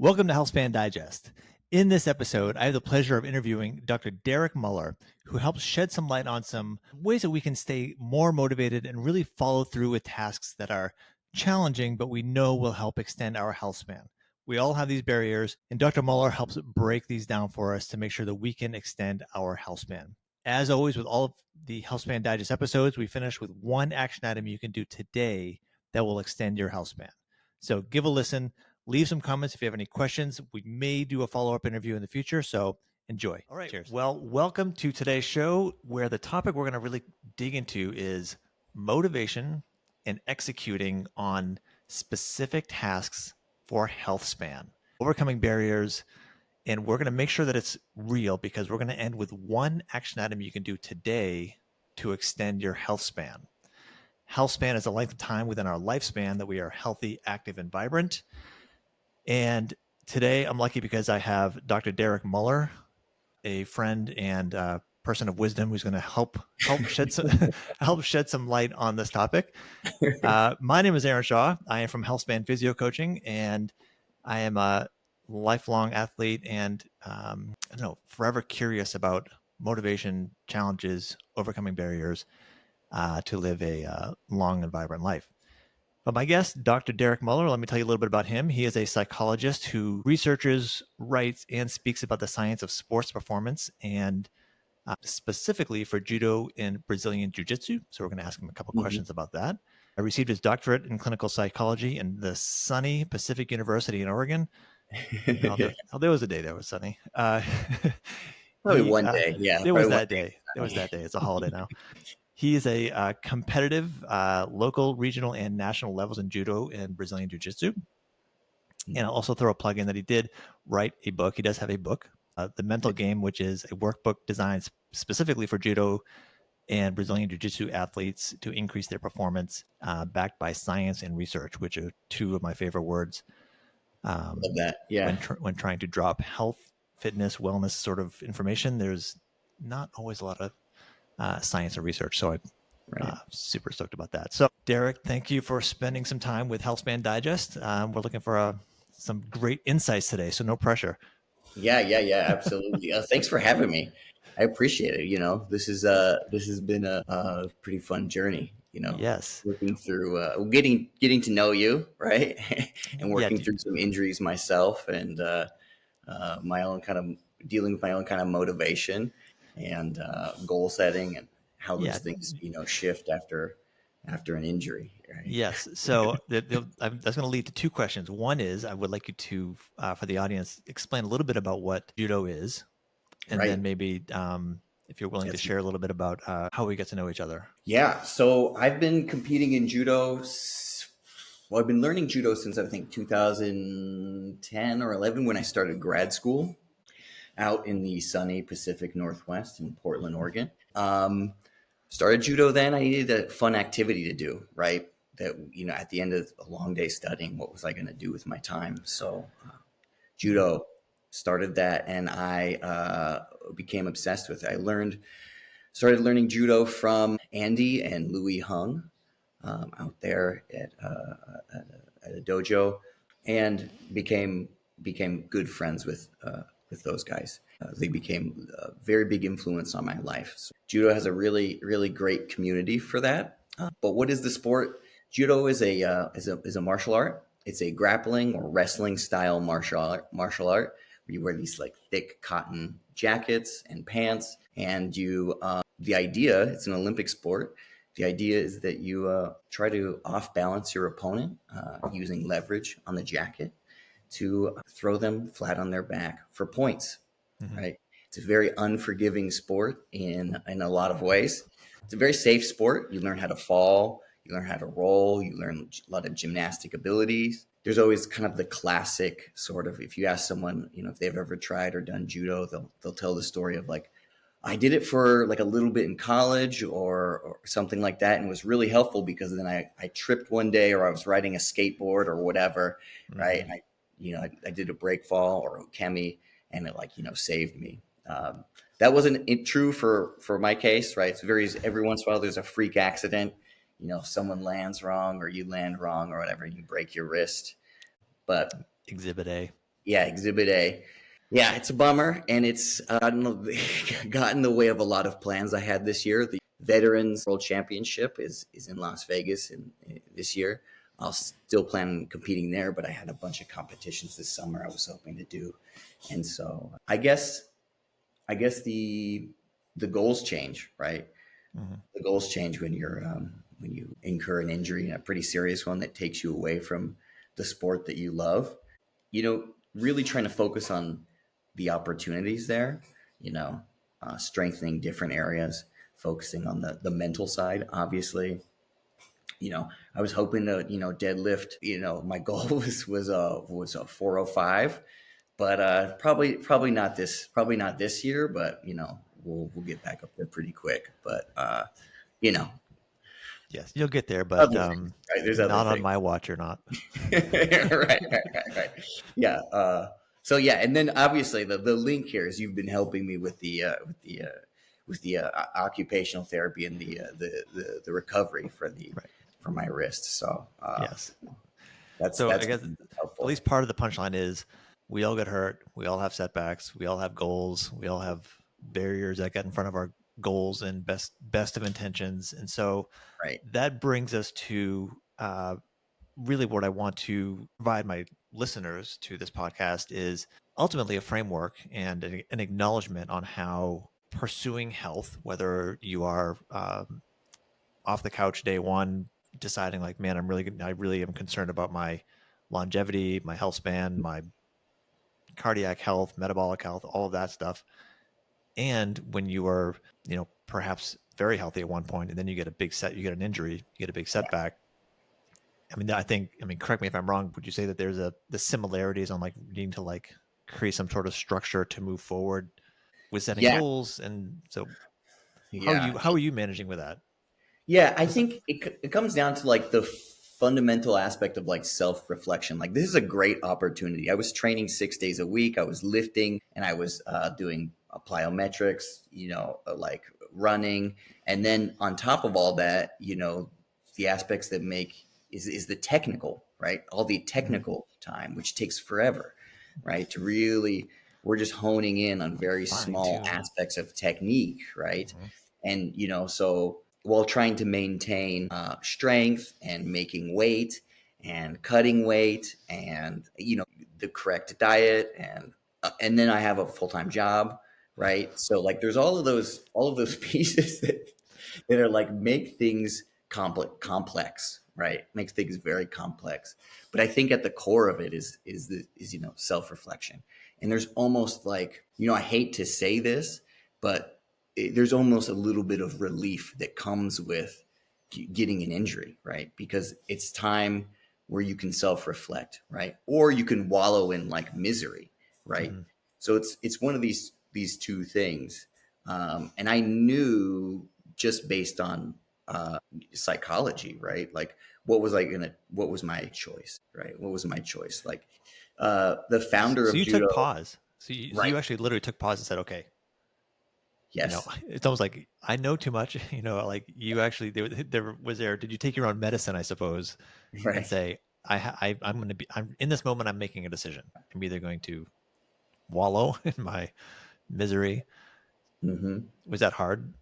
Welcome to Healthspan Digest. In this episode, I have the pleasure of interviewing Dr. Derek Muller, who helps shed some light on some ways that we can stay more motivated and really follow through with tasks that are challenging, but we know will help extend our health span. We all have these barriers, and Dr. Muller helps break these down for us to make sure that we can extend our health span. As always, with all of the Healthspan Digest episodes, we finish with one action item you can do today that will extend your health span. So give a listen. Leave some comments if you have any questions. We may do a follow-up interview in the future, so enjoy. All right. Cheers. Well, welcome to today's show, where the topic we're going to really dig into is motivation and executing on specific tasks for health span, overcoming barriers, and we're going to make sure that it's real because we're going to end with one action item you can do today to extend your health span. Health span is the length of time within our lifespan that we are healthy, active, and vibrant. And today I'm lucky because I have Dr. Derek Muller, a friend and person of wisdom who's going to help shed some help shed some light on this topic. My name is Aaron Shaw. I am from Healthspan Physio Coaching, and I am a lifelong athlete and forever curious about motivation, challenges, overcoming barriers to live a long and vibrant life. But my guest, Dr. Derek Muller, let me tell you a little bit about him. He is a psychologist who researches, writes, and speaks about the science of sports performance and specifically for Judo and Brazilian Jiu-Jitsu. So we're going to ask him a couple questions about that. I received his doctorate in clinical psychology in the sunny Pacific University in Oregon. There was a day that was sunny. Probably one day, yeah. There was that day. It's a holiday now. He is a competitive local, regional, and national levels in Judo and Brazilian Jiu-Jitsu. And I'll also throw a plug in that he did write a book. He does have a book, The Mental Game, which is a workbook designed specifically for Judo and Brazilian Jiu-Jitsu athletes to increase their performance, backed by science and research, which are two of my favorite words. Love that, yeah. When trying to drop health, fitness, wellness sort of information, there's not always a lot of science and research. So I'm super stoked about that. So Derek, thank you for spending some time with Healthspan Digest. We're looking for some great insights today, so no pressure. Yeah, absolutely. Thanks for having me. I appreciate it. This has been a pretty fun journey. Yes, working through getting to know you, right, and working through some injuries myself, and my own kind of dealing with my own kind of motivation and goal setting, and how those things shift after an injury. Right? Yes. So that's going to lead to two questions. One is I would like you to, for the audience, explain a little bit about what Judo is, and then maybe if you're willing to share a little bit about how we get to know each other. Yeah. So I've been competing in Judo. Well, I've been learning Judo since I think 2010 or 11 when I started grad school out in the sunny Pacific Northwest in Portland, Oregon. Started Judo then. I needed a fun activity to do, right? That, at the end of a long day studying, what was I going to do with my time? So Judo, started that, and I became obsessed with it. Started learning Judo from Andy and Louis Hung out there at a dojo, and became good friends with those guys. They became a very big influence on my life. So Judo has a really, really great community for that. But what is the sport? Judo is a martial art. It's a grappling or wrestling style martial art where you wear these like thick cotton jackets and pants, and the idea, it's an Olympic sport. The idea is that you try to off balance your opponent using leverage on the jacket to throw them flat on their back for points, right? It's a very unforgiving sport in a lot of ways. It's a very safe sport. You learn how to fall, you learn how to roll, you learn a lot of gymnastic abilities. There's always kind of the classic sort of, if you ask someone, if they've ever tried or done Judo, they'll tell the story of like, I did it for like a little bit in college or something like that. And it was really helpful because then I tripped one day, or I was riding a skateboard or whatever, right? And I did a break fall or a kemi, and it saved me. That wasn't true for my case, right? It's every once in a while there's a freak accident, someone lands wrong or you land wrong or whatever, and you break your wrist. But Exhibit A. Yeah, Exhibit A. Yeah, it's a bummer, and it's got in the way of a lot of plans I had this year. The Veterans World Championship is in Las Vegas this year. I'll still plan on competing there, but I had a bunch of competitions this summer I was hoping to do, and so I guess the goals change, right? Mhm. The goals change when you incur an injury, and a pretty serious one that takes you away from the sport that you love. Really trying to focus on the opportunities there, you know, strengthening different areas, focusing on the mental side, obviously. I was hoping to, deadlift, my goal was a 405, but probably not this year, but we'll get back up there pretty quick. But you know, Yes, you'll get there, but other things, right? There's other not on things. my watch or not. Right. Yeah. So yeah, and then obviously the link here is you've been helping me with the occupational therapy and the recovery Right. for my wrist. So Yes. that's So I that's guess been at helpful. least part of the punchline is we all get hurt. We all have setbacks. We all have goals. We all have barriers that get in front of our goals and best of intentions. And so Right. that brings us to really what I want to provide my listeners to this podcast is ultimately a framework and an acknowledgement on how pursuing health, whether you are off the couch day one, deciding like, man, I really am concerned about my longevity, my health span, my cardiac health, metabolic health, all of that stuff. And when you are, perhaps very healthy at one point, and then you get an injury, you get a big Yeah. setback. Correct me if I'm wrong. Would you say that there's the similarities on like needing to like create some sort of structure to move forward with setting Yeah. goals? And so, Yeah. how are you managing with that? Yeah, I Besi- think it comes down to like the fundamental aspect of like self reflection. Like, this is a great opportunity. I was training 6 days a week. I was lifting, and I was doing plyometrics, like running. And then on top of all that, the aspects that make is the technical, right? All the Mhm. technical time, which takes forever, right? To really, we're just honing in on very Fine small tune. aspects of technique, right? Mhm. And so while trying to maintain strength and making weight and cutting weight and the correct diet, and then I have a full-time job, right? So like there's all of those pieces that are like make things complex, right? Makes things very complex. But I think at the core of it is self-reflection. And there's almost like, I hate to say this, but there's almost a little bit of relief that comes with getting an injury, right? Because it's time where you can self-reflect, right? Or you can wallow in like misery, right? Mhm. So it's one of these two things. And I knew, just based on psychology, right? Like, what was my choice, right? What was my choice? Like, the founder So of you took Judo, pause. So right? you actually literally took pause and said, okay, Yes. it's almost like I know too much. Like you actually did you take your own medicine, I suppose, and Right. say, I'm going to I'm in this moment, I'm making a decision. I'm either going to wallow in my misery. Hmm. Was that hard?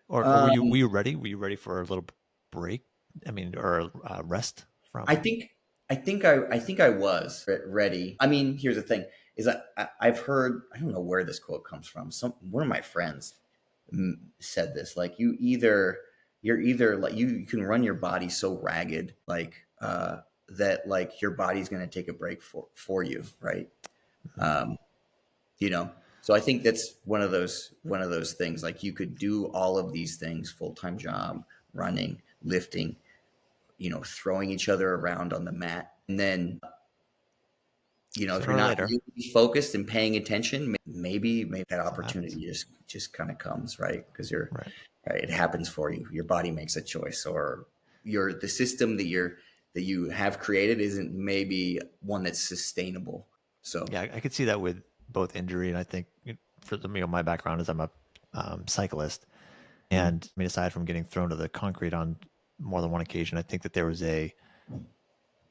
Or were Um, you ready? Were you ready for a little break? Or rest I from? think I think I was ready. I mean, here's the thing: is I've heard, I don't know where this quote comes from. One of my friends said this. Like, you're either like you can run your body so ragged, like that like your body's going to take a break for you, right? Mhm. Um, you know. So I think that's one of those things. Like, you could do all of these things: full time job, running, lifting, throwing each other around on the mat. And then, if Sooner you're or not later, really focused and paying attention, maybe that something happens. opportunity just kind of comes, right? Because Right. right, it happens for you. Your body makes a choice, or the system that you have created isn't maybe one that's sustainable. So, Yeah, I could see that with both injury and I think for my background is I'm a cyclist. mm, And aside from getting thrown to the concrete on more than one occasion, I think that there was a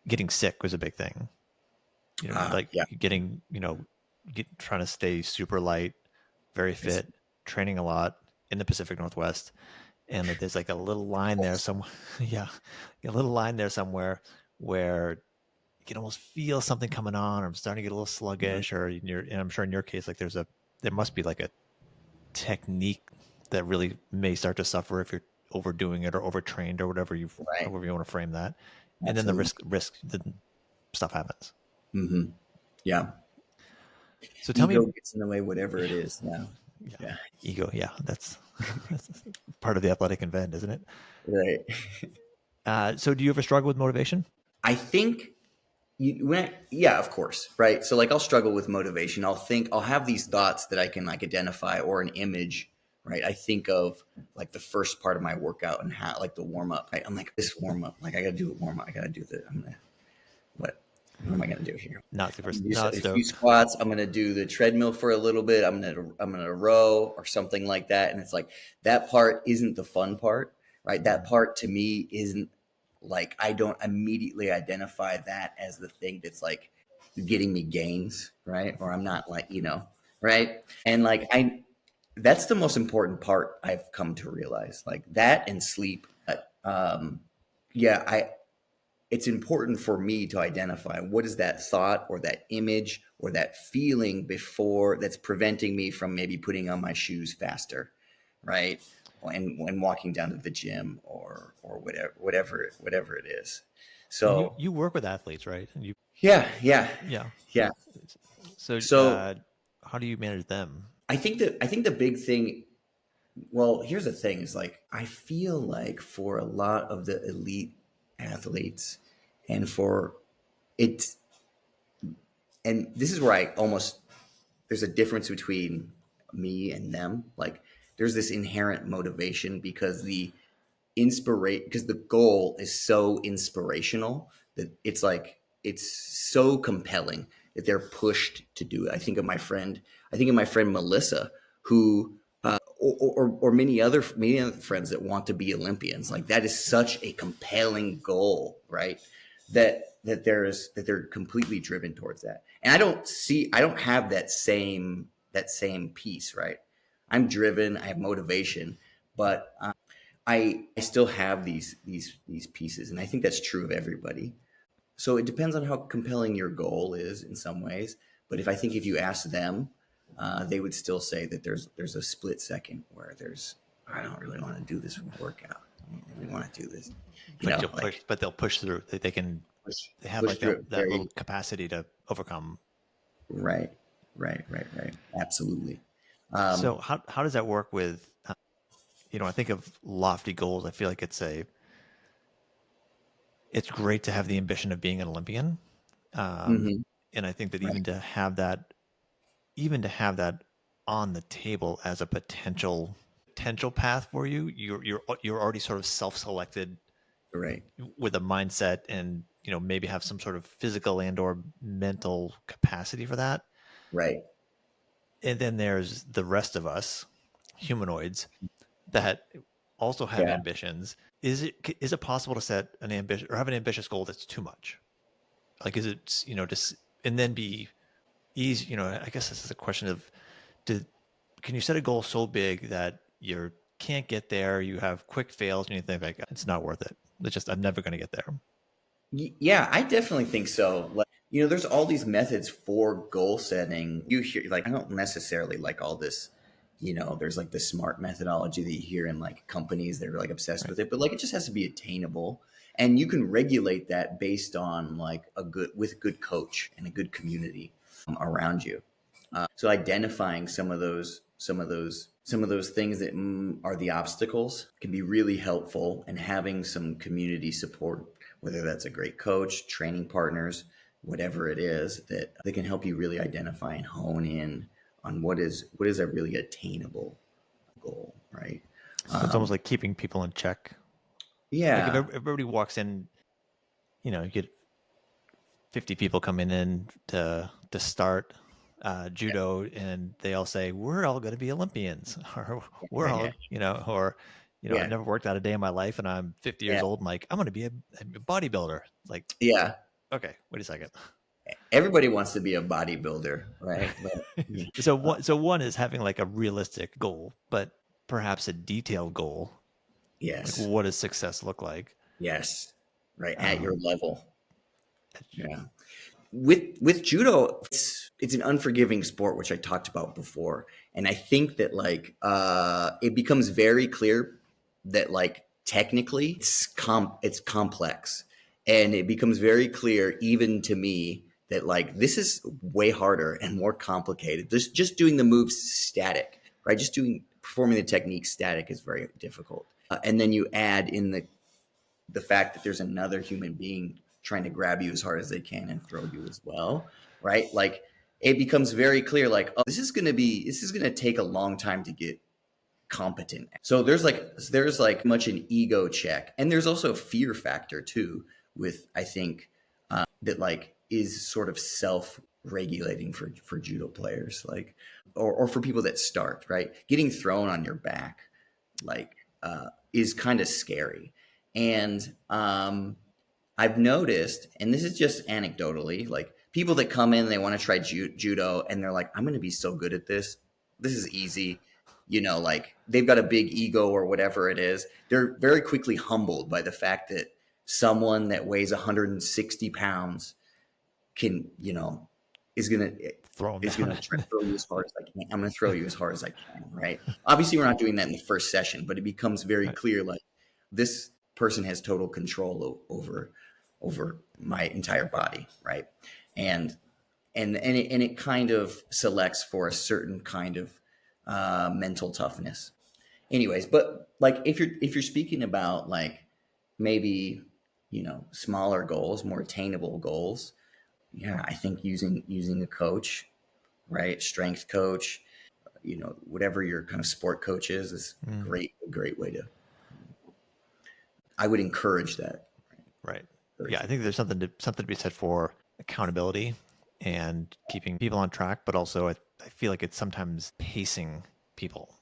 getting sick was a big thing. like Yeah. getting, trying to stay super light, very It's fit, training a lot in the Pacific Northwest, and that there's like a little line there close. some yeah, a little line there somewhere where you can almost feel something coming on, or I'm starting to get a little Mhm. sluggish, or and I'm sure in your case, like there must be like a technique that really may start to suffer if you're overdoing it or overtrained or Right. however you want to frame that. And then the Absolutely. risk then stuff happens. Hmm. Yeah. So tell me, Ego gets in the way, whatever yeah, it is. Yeah. yeah, Yeah. ego, yeah, that's part of the athletic event, isn't it? Right. So do you ever struggle with motivation? I think yeah, of course. Right. So like I'll struggle with motivation. I'll have these thoughts that I can like identify or an image. Right. I think of like the first part of my workout and how like the warm up. Right? I'm like this warm up. Like I got to do a warm up. I got to do the. I'm gonna what what am I going to do here? I'm gonna do Not a few stoked. squats. I'm going to do the treadmill for a little bit. I'm going to row or something like that. And it's like that part isn't the fun part, right? That part to me isn't like I don't immediately identify that as the thing that's like getting me gains, right? Or I'm not like right? And like I that's the most important part I've come to realize, like that and sleep. Yeah, I it's important for me to identify what is that thought or that image or that feeling before that's preventing me from maybe putting on my shoes faster, right? And when walking down to the gym or whatever it is. And you So you work with athletes, right? And you yeah, yeah, yeah. yeah. So So how do you manage them? I think the big thing. Well, here's the thing: is like I feel like for a lot of the elite athletes, and for it, and this is where I almost there's a difference between me and them. Like there's this inherent motivation because the goal is so inspirational that it's like it's so compelling that they're pushed to do it. I think of my friend Melissa, who or many other friends that want to be Olympians. Like that is such a compelling goal, right? That they're completely driven towards that. And I don't have that same piece, right? I'm driven, I have motivation, but I still have these pieces, and I think that's true of everybody. So it depends on how compelling your goal is in some ways. But if you ask them, they would still say that there's a split second where there's I don't really want to do this workout. I don't really want to do this. Like But they'll push through. push They have push like through that it that little very capacity to overcome. right, right. Absolutely. So Um, how does that work with I think of lofty goals. I feel like it's great to have the ambition of being an Olympian. Um, mhm, and I think that right, even to have that on the table as a potential path for you, you're already sort of self-selected right, with a mindset, and maybe have some sort of physical and or mental capacity for that. right. And then there's the rest of us humanoids that also have Yeah, ambitions. Is it possible to set an ambition or have an ambitious goal that's too much? Like, is it just and then be easy? I guess this is a question of, do can you set a goal so big that you can't get there? You have quick fails, and you think like it's not worth it. It's just I'm never going to get there. Yeah, I definitely think so. Like, there's all these methods for goal setting. You hear like I don't necessarily like all this. There's like the SMART methodology that you hear in like companies that are like obsessed Right. with it, but like it just has to be attainable, and you can regulate that based on like a good coach and a good community around you. So identifying some of those things that are the obstacles can be really helpful, and having some community support, whether that's a great coach, training partners, whatever it is, that they can help you really identify and hone in on what is a really attainable goal, right? So it's almost like keeping people in check. Like if Yeah, everybody walks in, you get 50 people coming in to start judo, and they all say we're all going to be Olympians, or we're yeah, all or I've yeah, never worked out a day in my life, and I'm 50 yeah, years old. I'm like, I'm going to be a bodybuilder. It's like, yeah. okay, wait a second. everybody wants to be a bodybuilder, right? But yeah, So one is having like a realistic goal, but perhaps a detailed goal. Like, yes, what does success look like? yes, right at your Um, level. Yeah. With judo, it's an unforgiving sport, which I talked about before, and I think that like it becomes very clear that like technically it's complex, and it becomes very clear even to me that like this is way harder and more complicated. Just doing the moves static, right? Just doing performing the technique static is very difficult, and then you add in the fact that there's another human being trying to grab you as hard as they can and throw you as well, right? Like it becomes very clear, like, oh, this is gonna take a long time to get competent. So there's like much an ego check, and there's also a fear factor too. With I think that like is sort of self regulating for judo players, like or for people that start right, getting thrown on your back like is kind of scary. And I've noticed, and this is just anecdotally, like people that come in, they want to try judo, and they're like, I'm going to be so good at this. This is easy. You know, like they've got a big ego or whatever it is. They're very quickly humbled by the fact that someone that weighs 160 pounds can, you know, is gonna throw them is down. gonna try to throw you as hard as I can. I'm gonna throw you as hard as I can, right? Obviously, we're not doing that in the first session, but it becomes very Right. clear like this person has total control over my entire body, right? And and it kind of selects for a certain kind of mental toughness. Anyways, but like if you're speaking about like maybe smaller goals, more attainable goals, yeah, I think using a coach, right? Strength coach, whatever your kind of sport coach is Mm, a great way to. I would encourage that. right. Yeah, Encourage I it. think there's something to be said for accountability and keeping people on track, but also I feel like it's sometimes pacing people.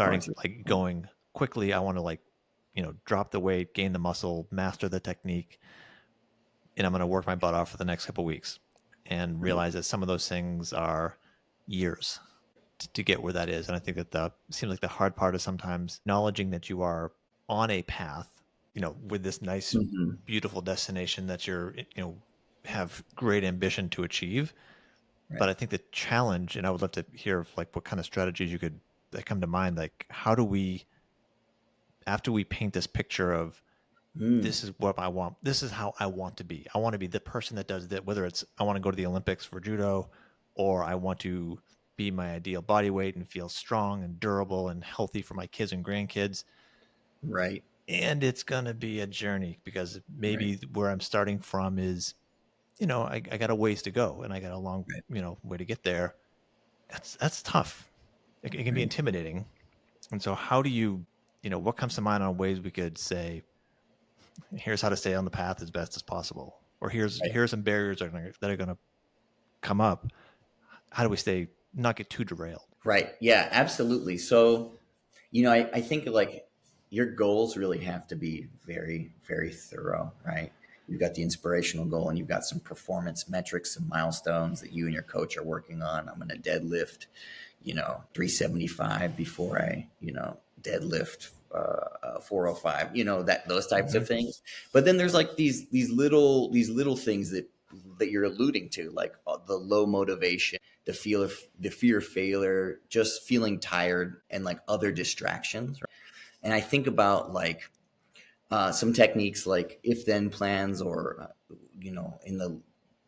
Oh, Starting it's like going quickly. I want to like drop the weight, gain the muscle, master the technique, and I'm going to work my butt off for the next couple weeks, and right, realize that some of those things are years to get where that is. And I think that the seems like the hard part is sometimes acknowledging that you are on a path, with this nice, hmm beautiful destination that you're, have great ambition to achieve. But right, I think the challenge, and I would love to hear like what kind of strategies you could that come to mind. Like, how do we, after we paint this picture of mm, this is what I want, this is how I want to be. I want to be the person that does that, whether it's I want to go to the Olympics for judo, or I want to be my ideal body weight and feel strong and durable and healthy for my kids and grandkids. right, And it's going to be a journey because right, maybe where I'm starting from is, I got a ways to go and I got a long, right, way to get there. That's tough. It can be right, intimidating. And so how do you, what comes to mind on ways we could say, here's how to stay on the path as best as possible, or right, here's some barriers that are going to come up. How do we stay not get too derailed? right. Yeah, absolutely. So, I think like your goals really have to be very, very thorough, right? You've got the inspirational goal and you've got some performance metrics and milestones that you and your coach are working on. I'm going to deadlift, 375 before I, deadlift 405, that those types Mm-hmm. of things. But then there's like these little things that you're alluding to, like the low motivation, the fear of failure, just feeling tired, and like other distractions. Right? And I think about like some techniques like if then plans, or in the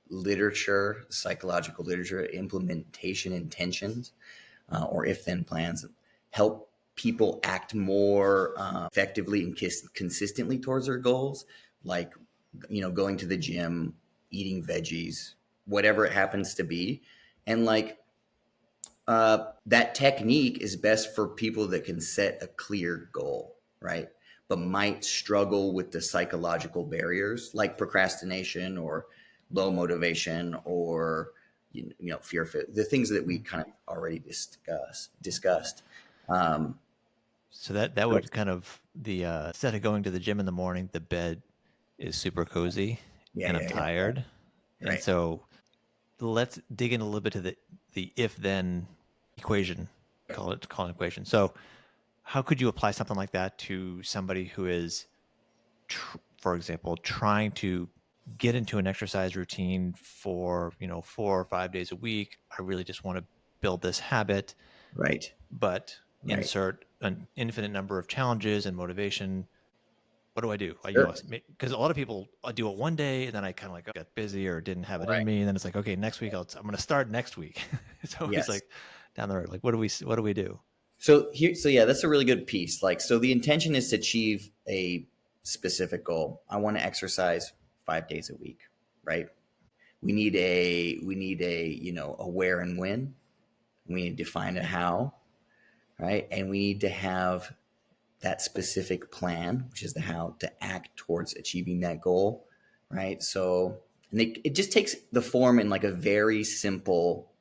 literature, psychological literature, implementation intentions, or if then plans help people act more effectively and consistently towards their goals, like going to the gym, eating veggies, whatever it happens to be. And like that technique is best for people that can set a clear goal, right? But might struggle with the psychological barriers like procrastination or low motivation, or fear of it, the things that we kind of already discussed. Um, So that would kind of the instead of going to the gym in the morning, the bed is super cozy yeah, and I'm yeah, yeah, tired. And right, so let's dig in a little bit to the if then equation, call it an equation. So how could you apply something like that to somebody who is, for example, trying to get into an exercise routine for 4 or 5 days a week? I really just want to build this habit, Right. but Right. insert an infinite number of challenges and motivation. What do I do? Sure. Because a lot of people, I do it one day and then I kind of like got busy or didn't have it in Right. me, and then it's like, okay, next week I'm going to start next week. It's always Yes. like down the road. Like, what do we do? So yeah, that's a really good piece. Like, so the intention is to achieve a specific goal. I want to exercise 5 days a week, right? We need a a where and when. We need to define a how, right? And we need to have that specific plan, which is the how, to act towards achieving that goal, right? So, it just takes the form in like a very simple,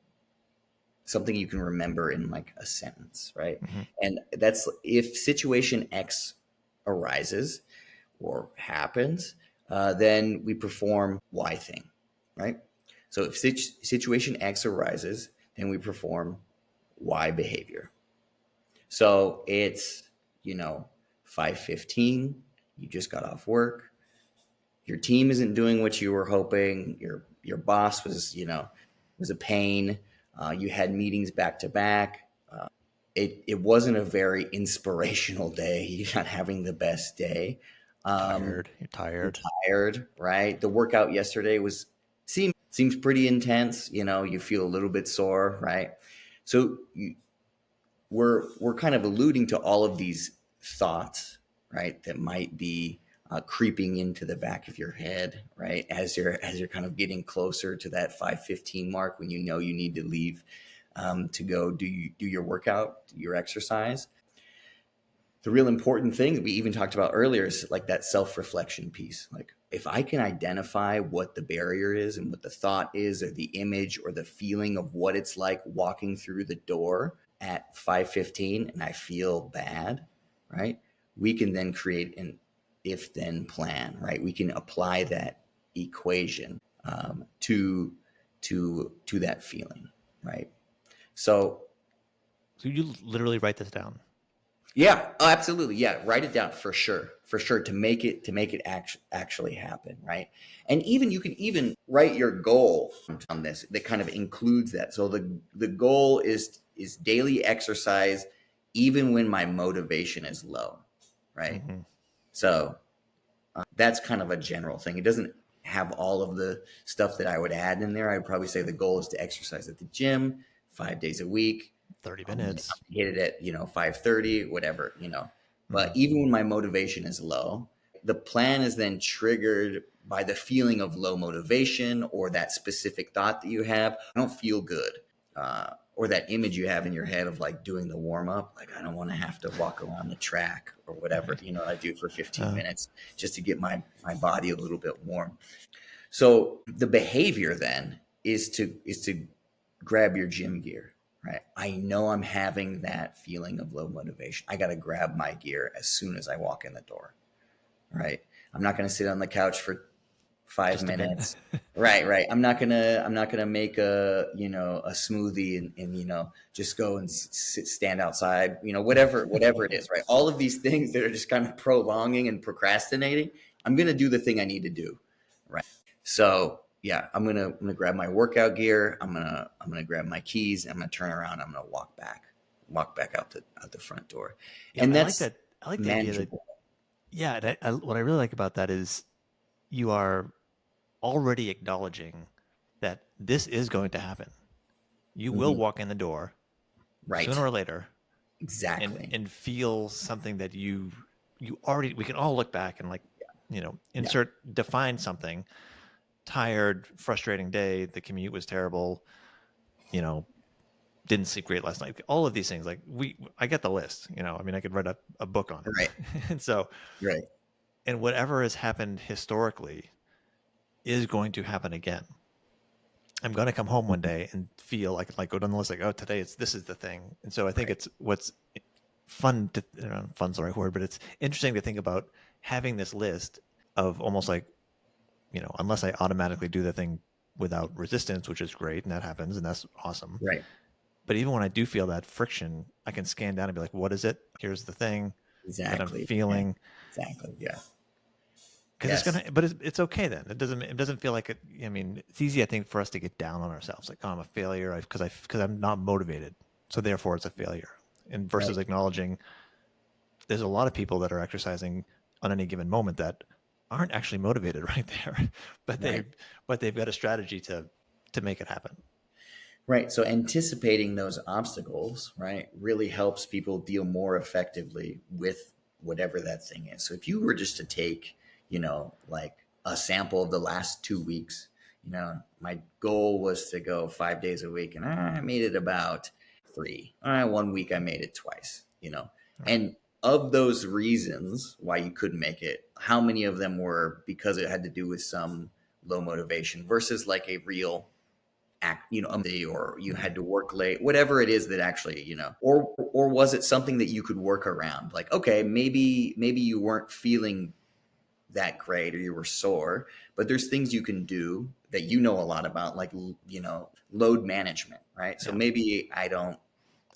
something you can remember in like a sentence, right? Mm-hmm. And that's if situation X arises or happens, then we perform Y thing, right? So if situation X arises, then we perform Y behavior. So it's, you know, 5:15, you just got off work, your team isn't doing what you were hoping, your boss was, was a pain, you had meetings back to back. It wasn't a very inspirational day. You're not having the best day. Um, You're you're tired. tired, right? The workout yesterday seems pretty intense. You feel a little bit sore, right? So we're kind of alluding to all of these thoughts, right, that might be creeping into the back of your head, right, as you're kind of getting closer to that 5:15 mark when you need to leave, to go do your workout, do your exercise. The real important thing that we even talked about earlier is like that self-reflection piece. Like, if I can identify what the barrier is and what the thought is or the image or the feeling of what it's like walking through the door at 5:15 and I feel bad, right? We can then create an if then plan, right? We can apply that equation, to that feeling, right? So So you literally write this down. yeah, oh, absolutely. Yeah, write it down for sure, to make it actually happen, right? And even you can even write your goal on this that kind of includes that. So the goal is daily exercise, even when my motivation is low, right? Mm-hmm. So that's kind of a general thing. It doesn't have all of the stuff that I would add in there. I'd probably say the goal is to exercise at the gym 5 days a week. 30 I'm gonna minutes. hit it at 5:30, whatever. But Mm-hmm. even when my motivation is low, the plan is then triggered by the feeling of low motivation or that specific thought that you have. I don't feel good. Or that image you have in your head of like doing the warm up, like I don't want to have to walk around the track or whatever, Right. I do for 15 Uh, minutes just to get my body a little bit warm. So the behavior then is to grab your gym gear, right? I know I'm having that feeling of low motivation. I got to grab my gear as soon as I walk in the door, right? I'm not going to sit on the couch for five just a bit. minutes. Right, right. I'm not gonna make a smoothie and just go and stand outside. Whatever it is. Right. All of these things that are just kind of prolonging and procrastinating. I'm gonna do the thing I need to do. Right. So yeah, I'm gonna grab my workout gear. I'm gonna grab my keys. I'm gonna turn around. I'm gonna walk back out the front door, Yeah, and I like that's that. I like the idea that, manageable. yeah, what I really like about that is you are already acknowledging that this is going to happen. You will Mhm. walk in the door sooner Right. or later and Exactly. feel something that you already, we can all look back and like, Yeah. define something. Tired, frustrating day, the commute was terrible, you know, didn't sleep great last night. All of these things, like I get the list, I mean, I could write a book on it. Right. And so, Right. and whatever has happened historically is going to happen again. I'm going to come home one day and feel like go down the list, like, oh, today this is the thing. And so I think Right. it's what's fun to, fun's the right word, but it's interesting to think about having this list of almost like, unless I automatically do the thing without resistance, which is great, and that happens, and that's awesome. Right. But even when I do feel that friction, I can scan down and be like, what is it? Here's the thing that I'm Exactly. Yeah. feeling. Exactly. Yeah. Because it's Yes. gonna, but it's okay then. It doesn't feel like it. I mean, it's easy, I think, for us to get down on ourselves, like, oh, I'm a failure because I'm not motivated, so therefore it's a failure. And versus Right. acknowledging there's a lot of people that are exercising on any given moment that aren't actually motivated right there, but Right. they've got a strategy to make it happen. Right. So anticipating those obstacles, right, really helps people deal more effectively with whatever that thing is. So if you were just to take, like a sample of the last 2 weeks, my goal was to go 5 days a week, and I made it about three. 1 week I made it twice, Right. and of those reasons why you couldn't make it, how many of them were because it had to do with some low motivation versus like a real act, or you Mm-hmm. had to work late, whatever it is that actually, or was it something that you could work around? Like, okay, maybe you weren't feeling that great or you were sore, but there's things you can do that you know a lot about, like, load management, right? So Yeah. maybe I don't,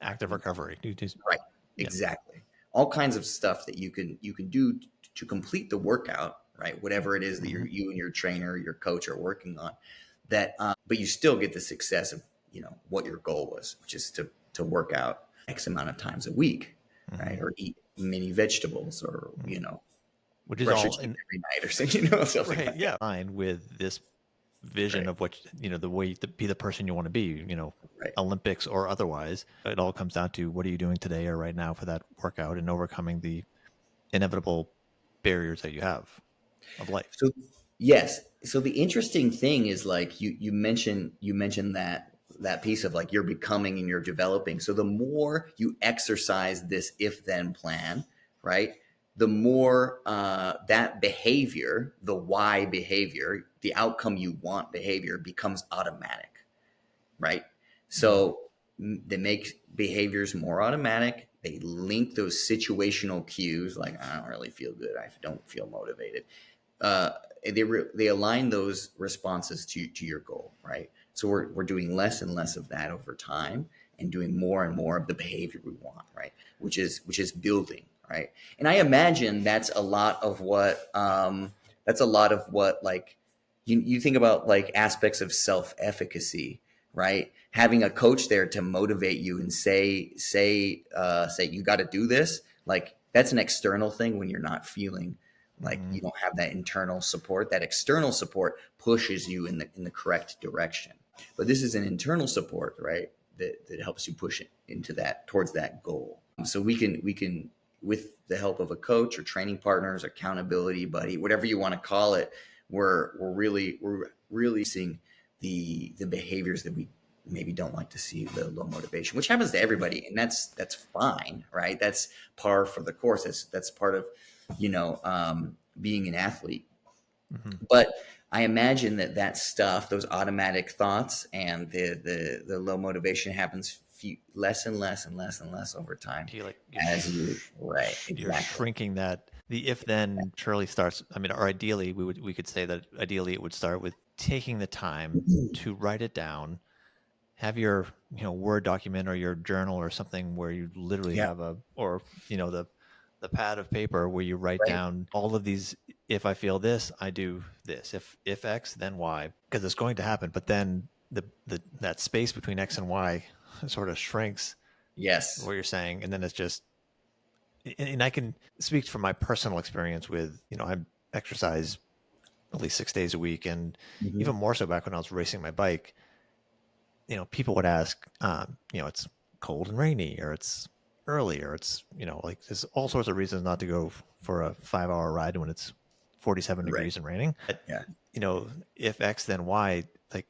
Active recovery. You just, right, yeah. exactly. All kinds of stuff that you can do to complete the workout, right? Whatever it is that Mm-hmm. you and your trainer, your coach are working on, that but you still get the success of what your goal was, which is to work out X amount of times a week, Mm-hmm. right? Or eat many vegetables, or Mm-hmm. Which is brush your all teeth in. every night, or something, something Right. like that. Yeah. Line with this vision Right, of what, the way to be the person you want to be, right. Olympics or otherwise. It all comes down to what are you doing today or right now for that workout and overcoming the inevitable barriers that you have of life. So yes. So the interesting thing is, like, you mentioned that piece of, like, you're becoming and you're developing. So the more you exercise this if then plan, right? The more that behavior, the why behavior, the outcome you want behavior becomes automatic, right? Mm. So they make behaviors more automatic. They link those situational cues, like, I don't really feel good, I don't feel motivated, uh, they align those responses to your goal, right? So we're doing less and less of that over time, and doing more and more of the behavior we want, right? Which is building, right? And I imagine that's a lot of what, like, you think about, like, aspects of self efficacy, right? Having a coach there to motivate you and say you got to do this, like, that's an external thing. When you're not feeling like Mm. you don't have that internal support, that external support pushes you in the correct direction. But this is an internal support, right? That helps you push it into that, towards that goal. So we can with the help of a coach or training partners, accountability buddy, whatever you want to call it, we're really seeing the behaviors that we maybe don't like to see, the low motivation, which happens to everybody, and that's fine, right? That's par for the course. That's part of being an athlete. Hmm. But I imagine that stuff, those automatic thoughts, and the low motivation happens less and less and less and less over time, You like as you right, you're exactly. shrinking that. The if then surely starts. I mean, or ideally, we could say that ideally it would start with taking the time to write it down, have your Word document or your journal or something where you literally Yeah, have the pad of paper where you write right. down all of these. If I feel this, I do this. If X, then Y, because it's going to happen. But then the that space between X and Y sort of shrinks. Yes. What you're saying, and then it's just, and I can speak from my personal experience with, I exercise at least 6 days a week, and Hmm. even more so back when I was racing my bike. People would ask, it's cold and rainy, or it's early, or it's, like there's all sorts of reasons not to go for a 5 hour ride when it's 47 Right. degrees and raining. But, Yeah. you know, if X, then Y, like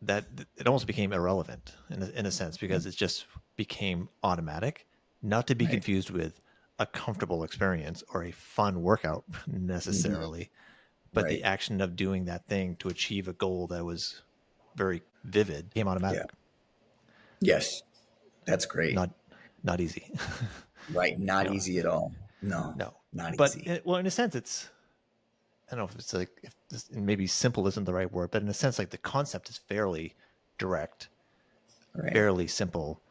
that, it almost became irrelevant in a sense Yeah. because it just became automatic, not to be Right. confused with a comfortable experience or a fun workout Hmm. necessarily, but the Right. action of doing that thing to achieve a goal that was very vivid became Yeah. automatic. Yes. That's great. Not not easy. Right. you Not know, easy at all. No, no. not But easy. well, in a sense, it's I don't know if it's like, if this, maybe simple isn't the right word, but in a sense, like the concept is fairly direct, Right. fairly simple,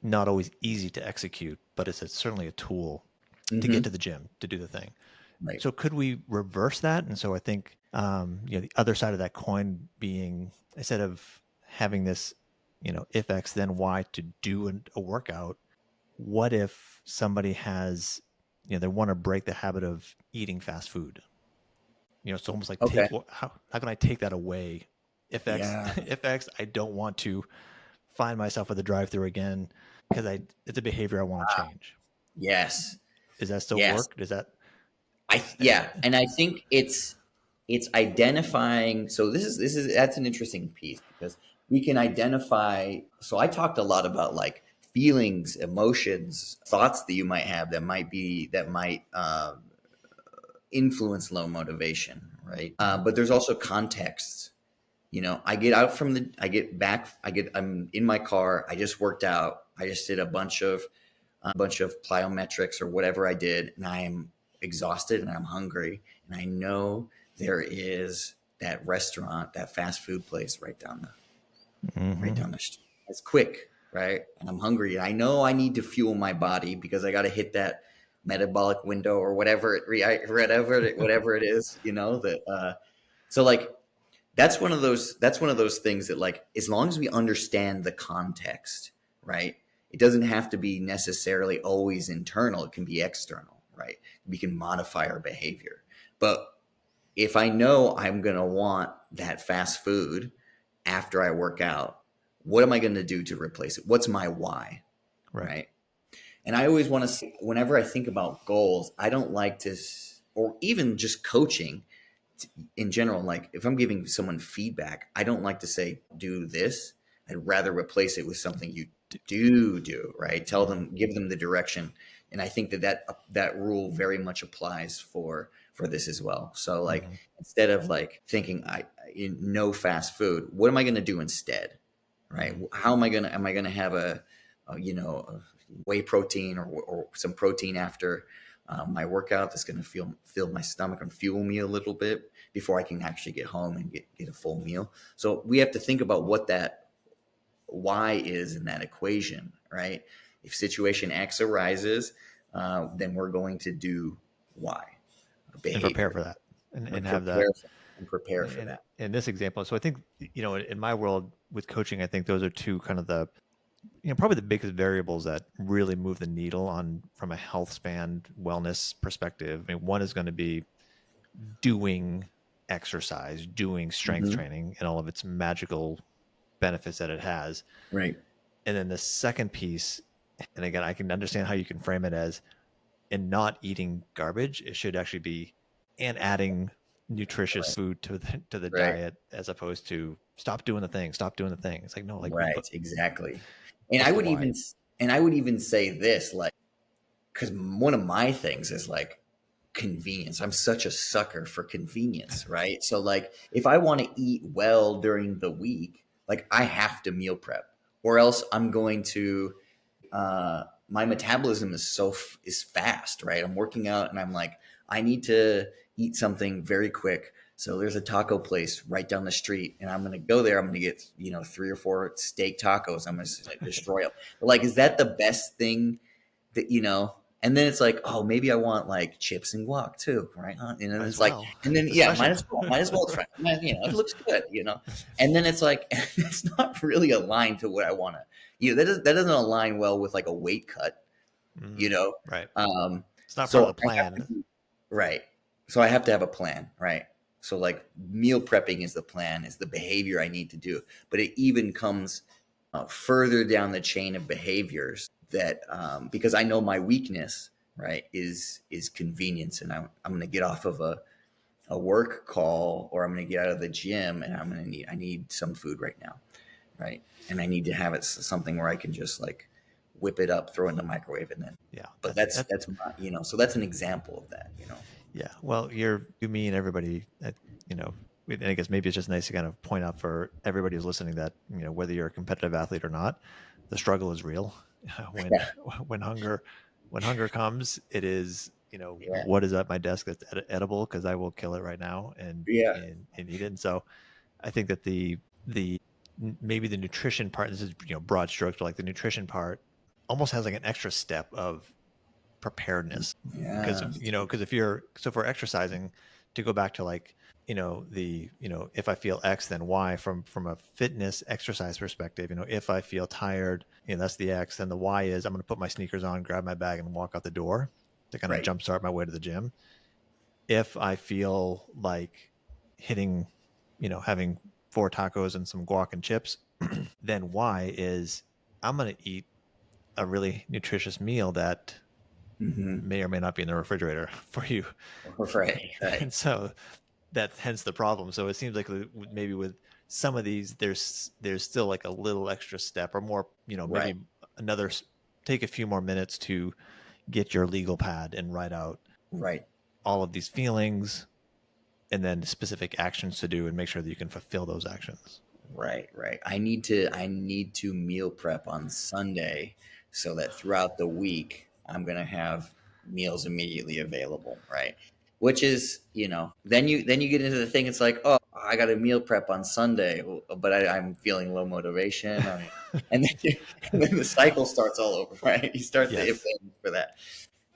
not always easy to execute, but certainly a tool to get to Mm-hmm. the gym to do the thing. Right. So could we reverse that? And so I think, the other side of that coin being, instead of having this, if X then Y to do a workout, what if somebody has, they want to break the habit of eating fast food? It's almost like Okay. how can I take that away? If X, Yeah. if X, I don't want to find myself at the drive-through again because it's a behavior I want to change. Yes. Does that still Yes. work? Does that? Yeah, and I think it's identifying. So this is that's an interesting piece because we can identify. So I talked a lot about like feelings, emotions, thoughts that you might have that might influence low motivation, right? Mhm. But there's also contexts. I get out from the, I get back, I'm in my car. I just worked out. I just did a bunch of plyometrics or whatever I did, and I am exhausted and I'm hungry, and I know there is that restaurant, that fast food place right down the street. It's quick, right? And I'm hungry, and I know I need to fuel my body because I got to hit that metabolic window or whatever it is, that. So like that's one of those things that like as long as we understand the context, right? It doesn't have to be necessarily always internal. It can be external, right? We can modify our behavior. But if I know I'm going to want that fast food after I work out, what am I going to do to replace it? What's my why, Right. right? And I always want to, whenever I think about goals, I don't like to, or even just coaching, in general, like if I'm giving someone feedback, I don't like to say, do this. I'd rather replace it with something you do, right? Tell Mm-hmm. them, give them the direction. And I think that rule very much applies for this as well. So like, Mm-hmm. instead of like thinking no fast food, what am I going to do instead? Right? Mm-hmm. How am I going to have a whey protein or some protein after my workout that's going to fill my stomach and fuel me a little bit before I can actually get home and get a full meal. So we have to think about what that why is in that equation, right? If situation X arises, then we're going to do Y And prepare behavior for that, or and have that. prepare for In that. this example, so I think, in my world with coaching, I think those are two kind of the, probably the biggest variables that really move the needle on from a health span wellness perspective. I mean, one is going to be doing exercise, doing strength Hmm. training, and all of its magical benefits that it has. Right. And then the second piece, and again, I can understand how you can frame it as, in not eating garbage, it should actually be, and adding nutritious food to the Right. diet, as opposed to stop doing the thing, stop doing the thing. It's like, no, like, Right. Exactly. And what's I the would why? even and I would even say this, like, because one of my things is like convenience. I'm such a sucker for convenience, right? So like if I want to eat well during the week, like I have to meal prep, or else I'm going to my metabolism is fast, right? I'm working out and I'm like, I need to eat something very quick. So there's a taco place right down the street, and I'm gonna go there. I'm gonna get 3 or 4 steak tacos. I'm gonna destroy them. But like, is that the best thing that? And then it's like, oh, maybe I want like chips and guac too, right? And then Might as it's like, well. and then It's a yeah, might special. as well, might as well try. It looks good. And then it's like, it's not really aligned to what I want to. That doesn't align well with like a weight cut. You Mhm. know, Right. um, It's not part of so the I have to plan. be right. So I have to have a plan, right? So like meal prepping is the plan, is the behavior I need to do, but it even comes further down the chain of behaviors that because I know my weakness, right, is convenience, and I'm going to get off of a work call, or I'm going to get out of the gym, and I need some food right now, right, and I need to have it something where I can just like whip it up, throw it in the microwave, and then. Yeah. But That's that's that. that's my, so that's an example of that. Yeah. Well, you, me, and everybody. You know, and I guess maybe it's just nice to kind of point out for everybody who's listening that, whether you're a competitive athlete or not, the struggle is real. when Yeah. when hunger when hunger comes, it is. Yeah. what is at my desk that's edible, because I will kill it right now and Yeah. eat it. And so I think that the maybe the nutrition part, this is broad strokes, but like the nutrition part almost has like an extra step of preparedness, because Yeah. if we're exercising, to go back to like if I feel X then Y, from a fitness exercise perspective, if I feel tired, that's the X, then the Y is I'm going to put my sneakers on, grab my bag, and walk out the door to kind of Right. jumpstart my way to the gym. If I feel like hitting, having 4 tacos and some guac and chips, then Y is I'm going to eat a really nutritious meal that Hmm. may or may not be in the refrigerator for you. Right. Right. And so that's hence the problem. So it seems like maybe with some of these, there's still like a little extra step or more, Right. maybe another, take a few more minutes to get your legal pad and write out Right. all of these feelings, and then specific actions to do, and make sure that you can fulfill those actions. Right, right. I need to meal prep on Sunday so that throughout the week I'm going to have meals immediately available, right? Which is, then you get into the thing. It's like, oh, I got to meal prep on Sunday, but I'm feeling low motivation. And then, and then the cycle starts all over, right? You start the if Yes, then for that.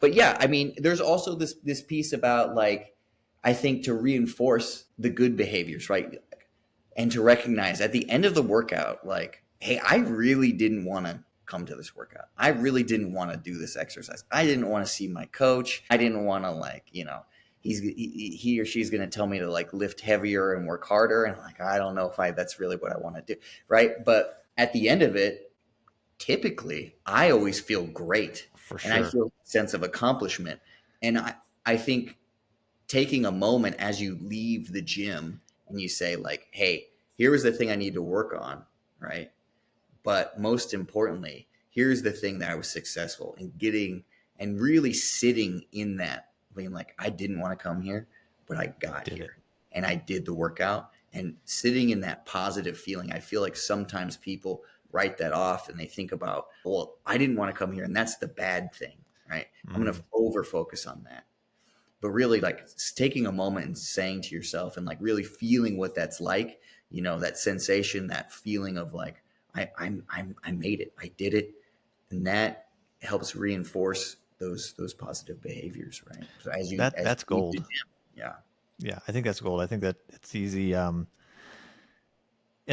But yeah, I mean, there's also this piece about like, I think to reinforce the good behaviors, right? And to recognize at the end of the workout, like, hey, I really didn't want to come to this workout. I really didn't want to do this exercise. I didn't want to see my coach. I didn't want to like, he or she's going to tell me to like lift heavier and work harder. And like, I don't know if that's really what I want to do. Right. But at the end of it, typically I always feel great for and I sure. feel a sense of accomplishment. And I think taking a moment as you leave the gym and you say like, hey, here is the thing I need to work on, right? But most importantly, here's the thing that I was successful in getting, and really sitting in that, being like, I didn't want to come here, but I got Did it. here and I did the workout, and sitting in that positive feeling. I feel like sometimes people write that off and they think about, well, I didn't want to come here and that's the bad thing, right? I'm going to Mm, over focus on that, but really like taking a moment and saying to yourself and like really feeling what that's like, that sensation, that feeling of like, I made it, I did it. And that helps reinforce those positive behaviors, right? So as that's you leave the gold. gym. Yeah. Yeah, I think that's gold. I think that it's easy, in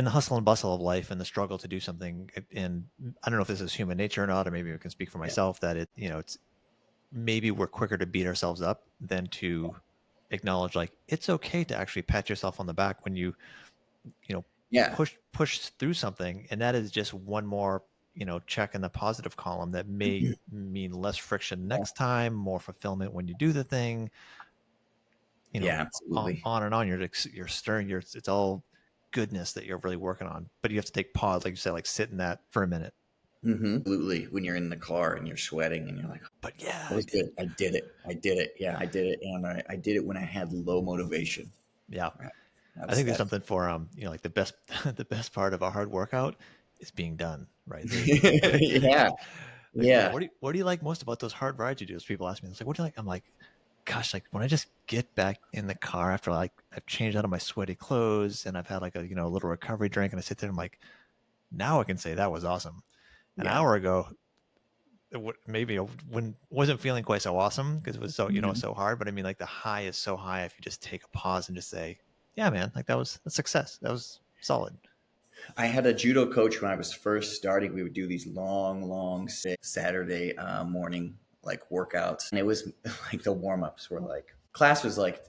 the hustle and bustle of life and the struggle to do something. And I don't know if this is human nature or not, or maybe I can speak for Yeah. myself, that it's maybe we're quicker to beat ourselves up than to acknowledge like it's okay to actually pat yourself on the back when you know Yeah. push through something, and that is just one more check in the positive column that may mean less friction Yeah. next time, more fulfillment when you do the thing, you know Yeah, absolutely. on and on. You're stirring your, it's all goodness that you're really working on, but you have to take pause, like you said, like sit in that for a minute. Absolutely. When you're in the car and you're sweating and you're like, But yeah, that I was did. good. I did it. I did it. Yeah, I did it. And I did it when I had low motivation. Yeah, Right. I That's think there's that. something for like the best the best part of a hard workout is being done, right? Yeah. Like, yeah, Yeah. what do you like most about those hard rides you do? As people ask me, it's like, what do you like? I'm like, gosh, like when I just get back in the car after like I've changed out of my sweaty clothes and I've had like a a little recovery drink, and I sit there and I'm like, now I can say that was awesome. An Yeah. hour ago, maybe I when wasn't feeling quite so awesome because it was so Mhm. so hard. But I mean, like the high is so high if you just take a pause and just say, yeah, man, like that was a success. That was solid. I had a judo coach when I was first starting. We would do these long Saturday morning like workouts, and it was like the warm ups were like class was like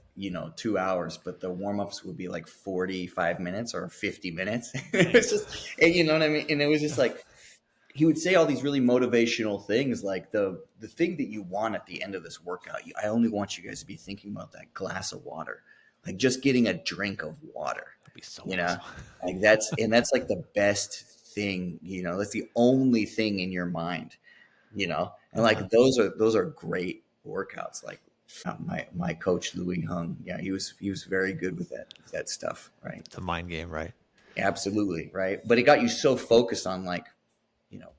2 hours, but the warm ups would be like 45 minutes or 50 minutes. It was Nice. just, and you know what I mean. And it was just like he would say all these really motivational things, like the thing that you want at the end of this workout. I only want you guys to be thinking about that glass of water, like just getting a drink of water, That'd be so you know awesome. like that's like the best thing, that's the only thing in your mind, and Uh, like those are great workouts. Like my coach Louis Hung, yeah, he was very good with that stuff, right? it's a mind game, right? Absolutely, right. But it got you so focused on like, you know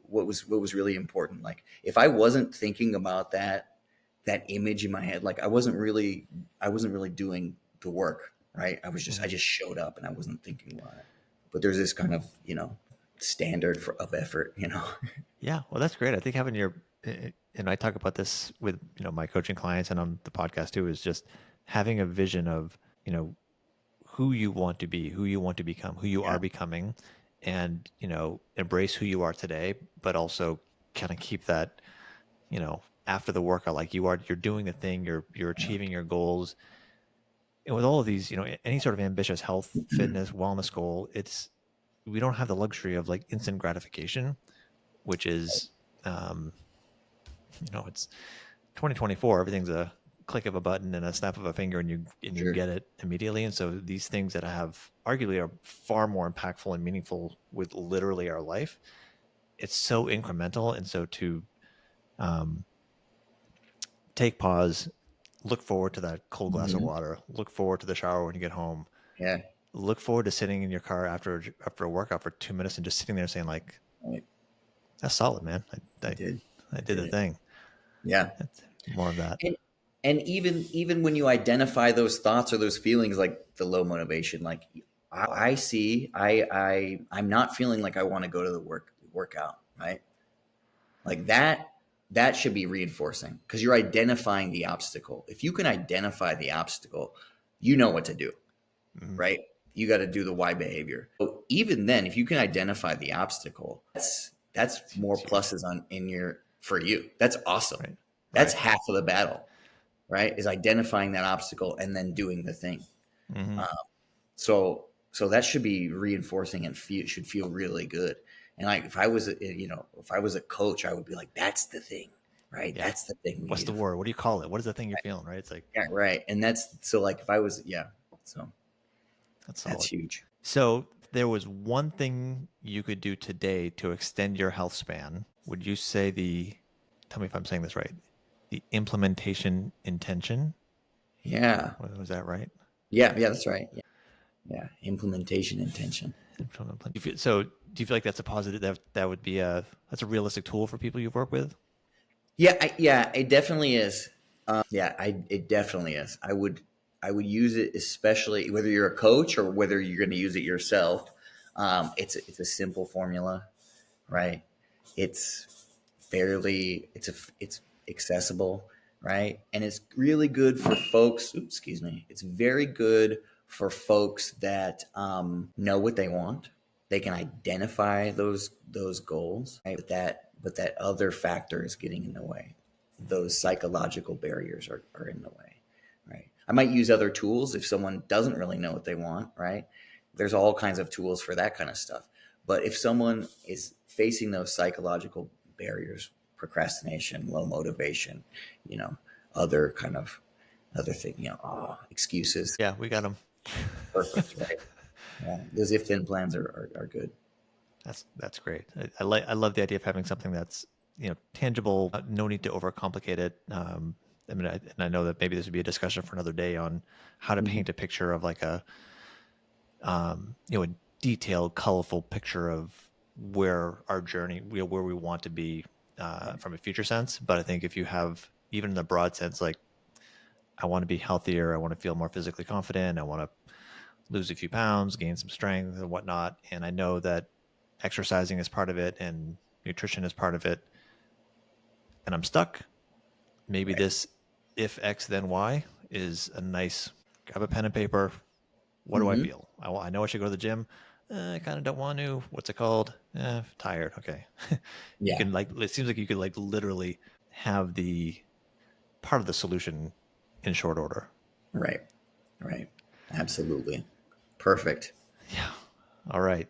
what was really important. Like if I wasn't thinking about that, that image in my head. Like I wasn't really doing the work, right? I Mhm. just showed up and I wasn't thinking about it. But there's this kind of, standard of effort, Yeah, well, that's great. I think having and I talk about this with, my coaching clients and on the podcast too, is just having a vision of, you know, who you want to be, who you want to become, who you Yeah. are becoming, and, embrace who you are today, but also kind of keep that, after the workout, like you're doing the thing, you're Yeah. achieving your goals. And with all of these, any sort of ambitious health, fitness, wellness goal, we don't have the luxury of like instant gratification, which is, um, it's 2024. Everything's a click of a button and a snap of a finger, and you Sure. get it immediately. And so these things that have arguably are far more impactful and meaningful with literally our life, it's so incremental. And so to um, take pause, look forward to that cold glass of Hmm. water, look forward to the shower when you get home, Yeah. look forward to sitting in your car after a workout for 2 minutes and just sitting there saying like, I, that's solid, man. I I, did. I I did did the it. thing. Yeah. It's more of that. And even when you identify those thoughts or those feelings, like the low motivation, like I see, I'm not feeling like I want to go to the workout, right? Like that should be reinforcing because you're identifying the obstacle. If you can identify the obstacle, you know what to do, Mhm. right? You got to do the why behavior. So even then, if you can identify the obstacle, that's It's more huge. pluses on in your for you. That's awesome. Right. That's Right. half of the battle, right? Is identifying that obstacle and then doing the thing. Hmm. Uh, so that should be reinforcing and should feel really good. And like if I was a coach, I would be like, that's the thing, right? Yeah. That's the thing we What's need the to. word? What do you call it? What is the thing you're feeling? Right. It's like, Yeah, right. And that's so like if I was so that's that's solid. huge. So if there was one thing you could do today to extend your health span, would you say tell me if I'm saying this right, the implementation intention? Yeah, Was that right? yeah, that's right. Yeah, implementation intention. So do you feel like that's a positive, that would be that's a realistic tool for people you've worked with? Yeah, it definitely is. Yeah, it definitely is. I would use it, especially whether you're a coach or whether you're going to use it yourself. It's a simple formula, right? It's it's accessible, right? And it's really good for folks. Oops, excuse me. It's very good for folks that know what they want. They can identify those goals, right? But that other factor is getting in the way. Those psychological barriers are in the way, right? I might use other tools if someone doesn't really know what they want, right? There's all kinds of tools for that kind of stuff. But if someone is facing those psychological barriers, procrastination, low motivation, you know, other kind of other thing, excuses, Yeah, we got them. perfect, right? Yeah, those if then plans are good. That's great. I love the idea of having something that's tangible. No need to overcomplicate it. I mean, and I know that maybe this would be a discussion for another day on how to Mm-hmm. paint a picture of like a detailed, colorful picture of where our journey, where we want to be from a future sense. But I think if you have even in the broad sense, like I want to be healthier, I want to feel more physically confident, I want to lose a few pounds, gain some strength and whatnot. And I know that exercising is part of it and nutrition is part of it. And I'm stuck. Maybe Right. this if X then Y is a nice grab a pen and paper. What do I Mm-hmm. feel? I know I should go to the gym. I kind of don't want to. What's it called? Tired. Okay. You Yeah. can like, it seems like you could like literally have the part of the solution in short order. Right. Right. Absolutely. Perfect. Yeah. All right.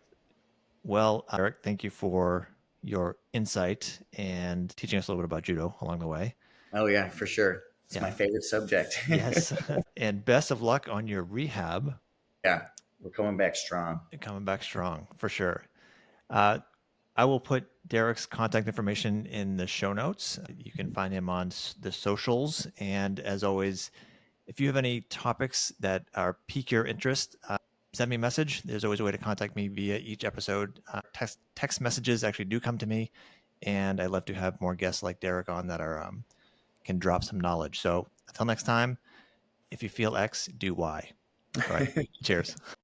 Well, Eric, thank you for your insight and teaching us a little bit about judo along the way. Oh yeah, for sure. It's my Yeah. favorite subject. Yes. And best of luck on your rehab. Yeah, we're coming back strong. Coming back strong for sure. Uh, I will put Derek's contact information in the show notes. You can find him on the socials. And as always, if you have any topics that are pique your interest, send me a message. There's always a way to contact me via each episode. Text messages actually do come to me, and I love to have more guests like Derek on that are can drop some knowledge. So until next time, if you feel X, do Y. All right. Cheers.